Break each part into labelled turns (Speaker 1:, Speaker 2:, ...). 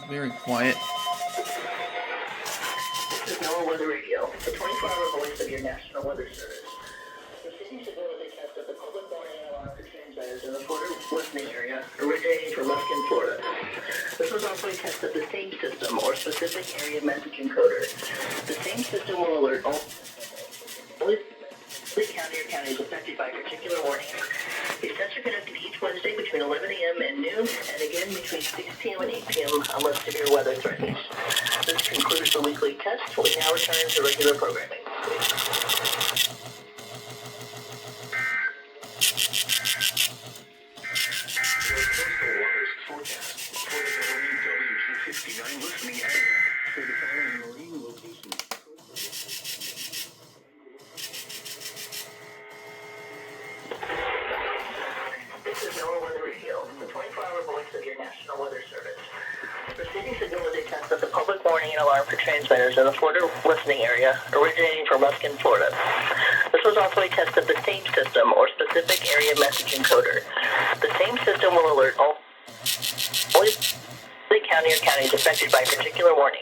Speaker 1: Very quiet.
Speaker 2: This is NOAA Weather Radio, the 24-hour voice of your National Weather Service. Proceeding to go with a test of the public warning alarm for transmitters in the Florida listening area, originating from Ruskin, Florida. This was also a test of the same system or specific area message encoder. The same system will alert all county or counties affected by a particular warning. These tests are conducted each Wednesday between 11 a.m. and noon, and again between 6 p.m. and 8 p.m. unless severe weather threatens. This concludes the weekly test. We now return to regular programming.
Speaker 3: Coastal waters forecast for the WW259 listening area for the following marine locations.
Speaker 2: This is NOAA Weather Radio, the 24-hour voice of your National Weather Service. Proceeding signal is a test of the public warning and alarm for transmitters in the Florida listening area, originating from Ruskin, Florida. This was also a test of the same system or specific area message encoder. The same system will alert all county or counties affected by a particular warning.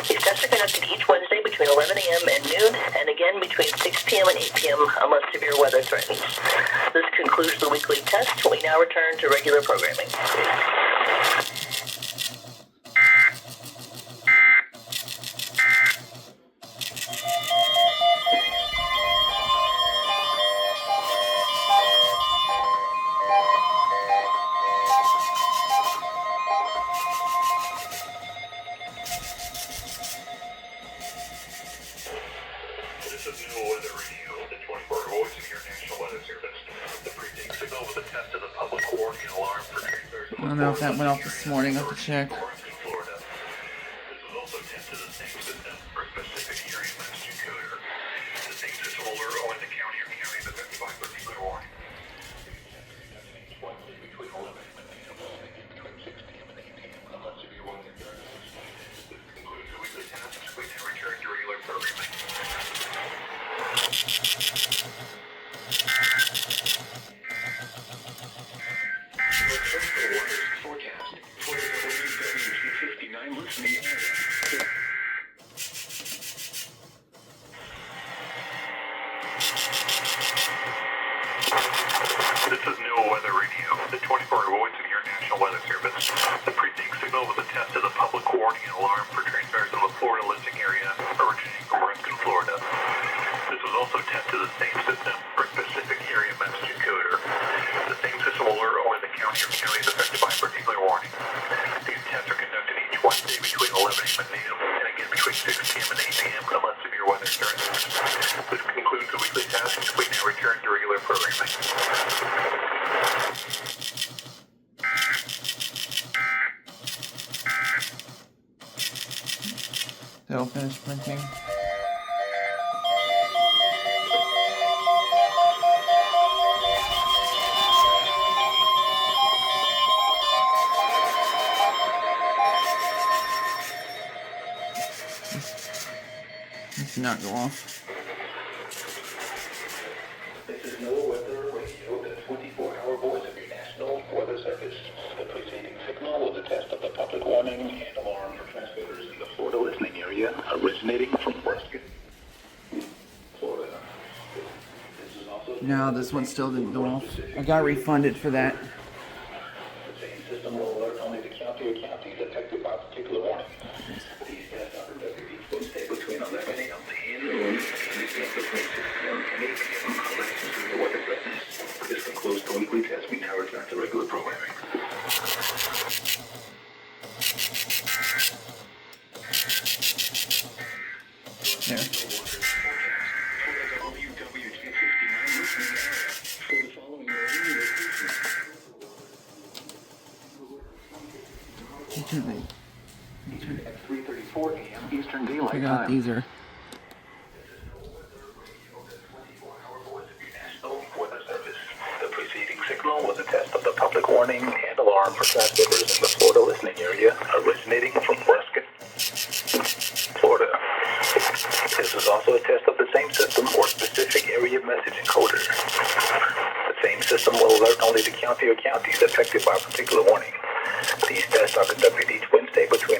Speaker 2: These tests are conducted each Wednesday between 11 a.m. and noon, and again between 6 p.m. and 8 p.m. unless severe weather threatens. This concludes the weekly test. We now return to regular programming.
Speaker 3: This is NOAA Weather Radio, the 24-hour voice of your National Weather Service. The precinct signal was a test of the public warning and alarm for transmitters.
Speaker 1: I don't know if that went off this morning. I'll have to check.
Speaker 3: Florida. This was also a test of the same system for a specific area message encoder. The same system will alert only the county or counties affected by a particular warning. Between 11 a.m. and between 6 p.m. and 8 p.m. unless severe weather threatens. This concludes the weekly test. We now return to regular programming. Coastal waters forecast for the WW259 listening area. This is NOAA Weather Radio, the 24-hour voice of your National Weather Service. The precinct signal was a test of the public warning and alarm for transmitters in the Florida listening area, originating from Ruskin, Florida. This was also a test of the same system for a specific area message encoder. The same system will alert only the county or counties affected by a particular warning. These tests are conducted each Wednesday between 11 a.m. and noon, and again between 6 p.m. and 8 p.m. unless severe weather threatens. This concludes the weekly test. We now return to regular programming.
Speaker 1: They'll finish printing. This did not go off.
Speaker 3: This is NOAA Weather Radio, the 24-hour voice of your National Weather Service. The preceding signal was a test of the public warning and alarm for transmitters in the Florida listening area, originating from Ruskin, Florida. This is also
Speaker 1: No, this one still didn't go off. I got refunded for that.
Speaker 3: the same system will alert only the county or counties affected by a particular warning. These tests are conducted each Wednesday between 11 a.m. and noon, and again between 6 p.m. and 8 p.m. unless severe weather threatens. This concludes the weekly test. We now return to regular programming.
Speaker 1: There.
Speaker 3: At 3:34 a.m. Eastern Daylight
Speaker 1: Check out
Speaker 3: Time.
Speaker 1: these are.
Speaker 3: The preceding signal was a test of the public warning and alarm for transmitters in the Florida listening area, originating from Ruskin, Florida. This is also a test of the same system or specific area message encoder. The same system will alert only the county or counties affected by a particular warning. These tests are conducted each Wednesday between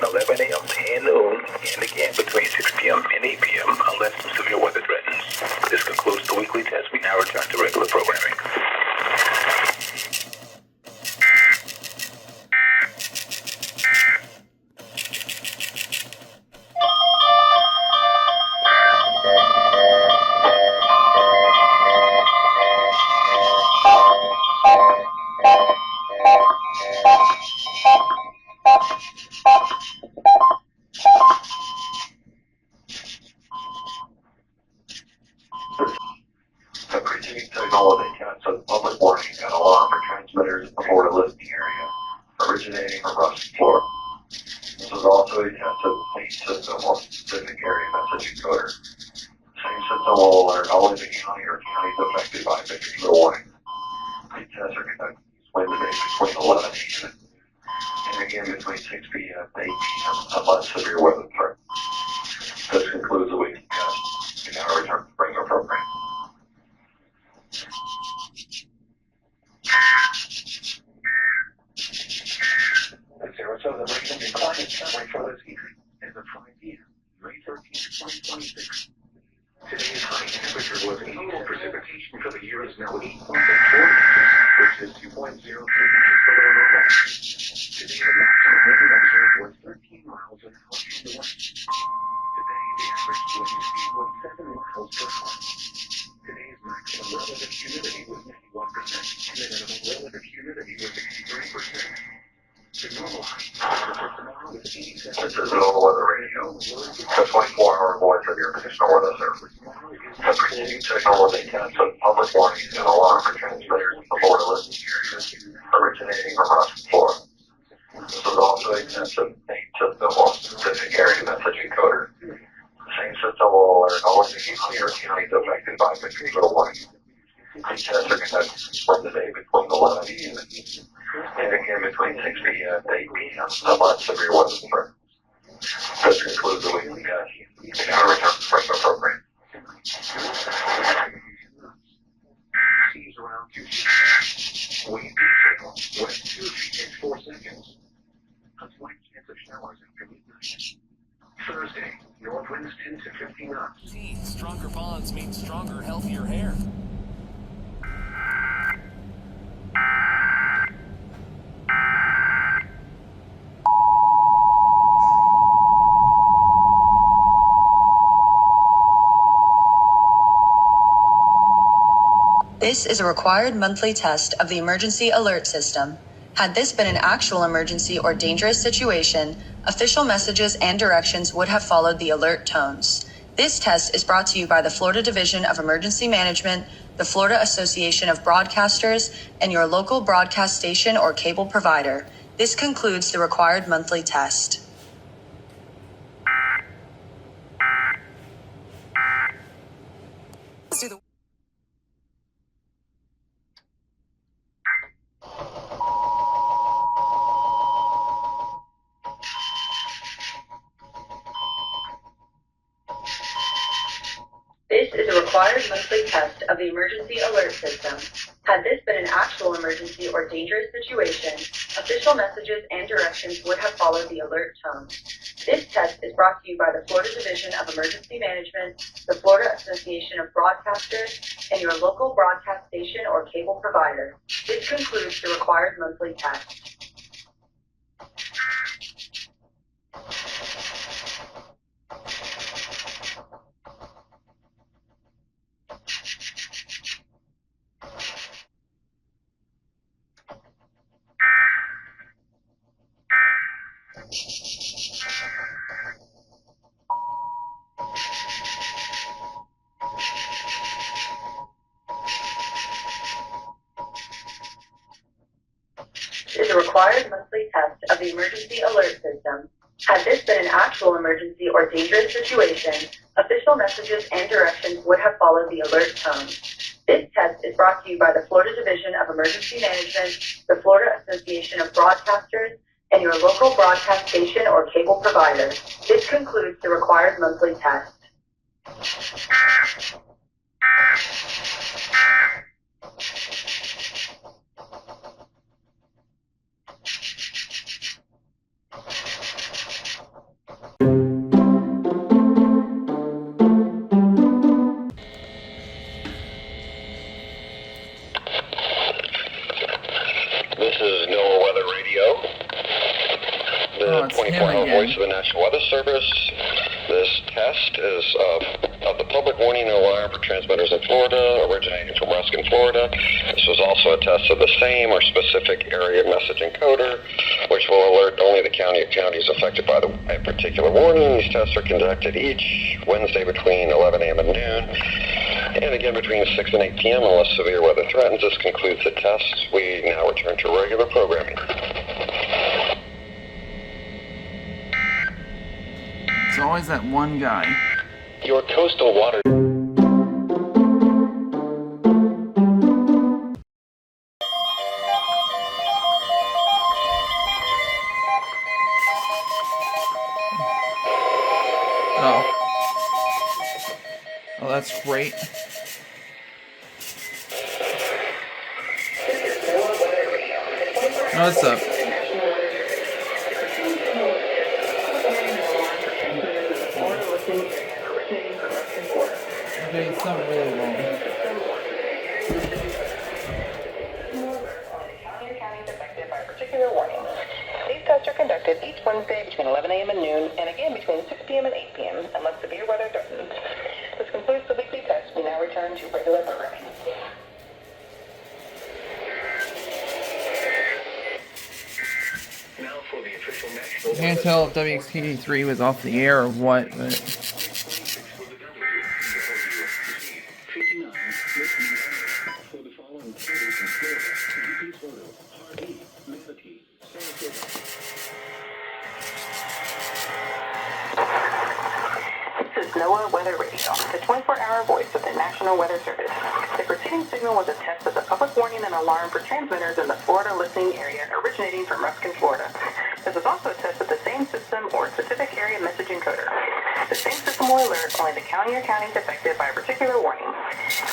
Speaker 3: also a test of the same system or specific area message encoder. The same system will alert all of the county or counties affected by a particular warning. These tests are conducted Wednesday between 11 a.m. and again between 6 p.m. and 8 p.m. unless severe weather threatens. This concludes the weekly test. We now return to the regular program. The Sarasota Rain and Climate Summary for this evening is at 5 p.m. May 13th, 2026. Today's high temperature was annual precipitation for the year is now 8.4 inches, which is 2.03 inches below normal. Today, the maximum wind observed was 13 miles an hour from the west. Today, the average wind speed was 7 miles per hour. Today's maximum relative humidity was 91%, and the minimum relative humidity was 63%. The normal high temperature for tomorrow is 87. This is Normal Weather Radio, the 24-hour voice of your National Weather Service. The preceding signal was a test of public warning and alarm for transmitters in the Florida listening area, originating from Ruskin, Florida. This was also a test of the same system or specific area message encoder. The same system will alert all of the county or counties affected by a particular warning. These tests are conducted Wednesday between 11 a.m. and again between 6 p.m. and 8 p.m. unless severe weather threatens. This concludes the weekly test. We now return to the regular program. Seas around 2 feet. Wind detail, west 2 feet in 4 seconds. A slight chance of showers after midnight. Thursday, north winds 10 to 15 knots.
Speaker 4: Teeth, stronger bonds mean stronger, healthier hair.
Speaker 5: This is a required monthly test of the emergency alert system. Had this been an actual emergency or dangerous situation, official messages and directions would have followed the alert tones. This test is brought to you by the Florida Division of Emergency Management, the Florida Association of Broadcasters, and your local broadcast station or cable provider. This concludes the required monthly test.
Speaker 4: Let's do the
Speaker 5: This is a required monthly test of the emergency alert system. Had this been an actual emergency or dangerous situation, official messages and directions would have followed the alert tone. This test is brought to you by the Florida Division of Emergency Management, the Florida Association of Broadcasters, and your local broadcast station or cable provider. This concludes the required monthly test. Is a required monthly test of the emergency alert system. Had this been an actual emergency or dangerous situation, official messages and directions would have followed the alert tone. This test is brought to you by the Florida Division of Emergency Management, the Florida Association of Broadcasters, and your local broadcast station or cable provider. This concludes the required monthly test.
Speaker 3: This is NOAA Weather Radio, the
Speaker 1: it's him
Speaker 3: 24-hour
Speaker 1: again.
Speaker 3: voice of the National Weather Service. This test is of the public warning and alarm for transmitters in Florida, originating from Ruskin, Florida. This was also a test of the same or specific area message encoder, which will alert only the county or counties affected by a particular warning. These tests are conducted each Wednesday between 11 a.m. and noon, and again between 6 and 8 p.m. unless severe weather threatens. This concludes the test. We now return to regular programming.
Speaker 1: It's always that one guy.
Speaker 6: Your coastal water.
Speaker 1: Oh. Oh, that's great. What's up? Okay, it's not really long.
Speaker 2: These tests are conducted each Wednesday between 11 a.m. and noon, and again between 6 p.m. and 8 p.m. unless severe weather threatens. This concludes the weekly test. We now return to regular programming.
Speaker 3: Now for the official national.
Speaker 1: I can't tell if WXTD3 was off the air or what, but
Speaker 3: 59 for the following cities in Florida: UP Photo, Harvey, Manatee, Sarasota.
Speaker 2: This is NOAA Weather Radio, the 24-hour voice of the National Weather Service. The preceding signal was a test of the public warning and alarm for transmitters in the Florida listening area originating from Ruskin, Florida. This is also a test of the same system or specific area message encoder. The same system will alert only the county or counties affected by a particular warning.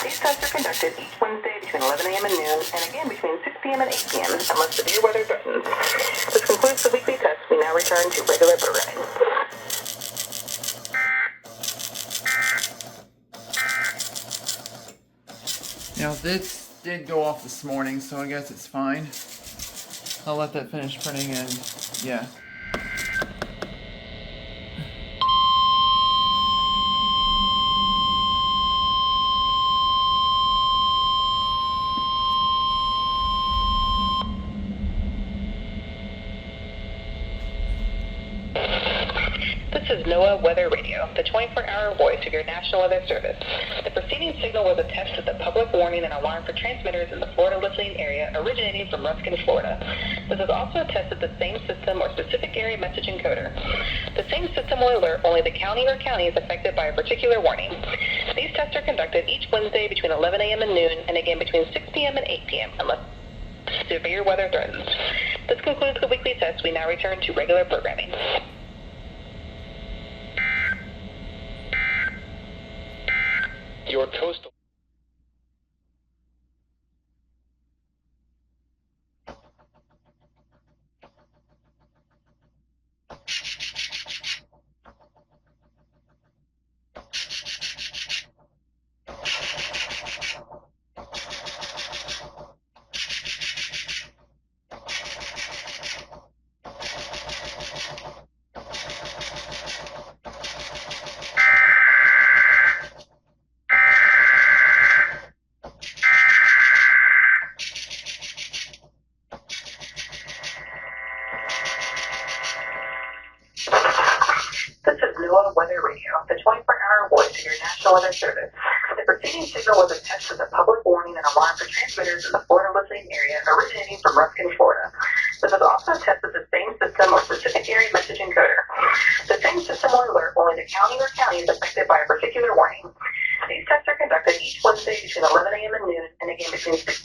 Speaker 2: These tests are conducted each Wednesday between 11 a.m. and noon, and again between 6 p.m. and 8 p.m. unless severe weather threatens. This concludes the weekly test. We now return to regular programming.
Speaker 1: now this did go off this morning, so I guess it's fine. I'll let that finish printing and yeah.
Speaker 2: This is NOAA Weather Radio, the 24-hour voice of your National Weather Service. The preceding signal was a test of the public warning and alarm for transmitters in the Florida listening area originating from Ruskin, Florida. This is also a test of the same system or specific area message encoder. The same system will alert only the county or counties affected by a particular warning. These tests are conducted each Wednesday between 11 a.m. and noon, and again between 6 p.m. and 8 p.m. unless severe weather threatens. This concludes the weekly test. We now return to regular programming.
Speaker 6: Your coastal.
Speaker 2: This is NOAA Weather Radio, the 24-hour voice of your National Weather Service. The preceding signal was a test of the public warning and alarm for transmitters in the Florida listening area originating from Ruskin, Florida. This is also a test of the same system or specific area message encoder. The same system will alert only the county or counties affected by a particular warning. These tests are conducted each Wednesday between 11 a.m. and noon, and again between 6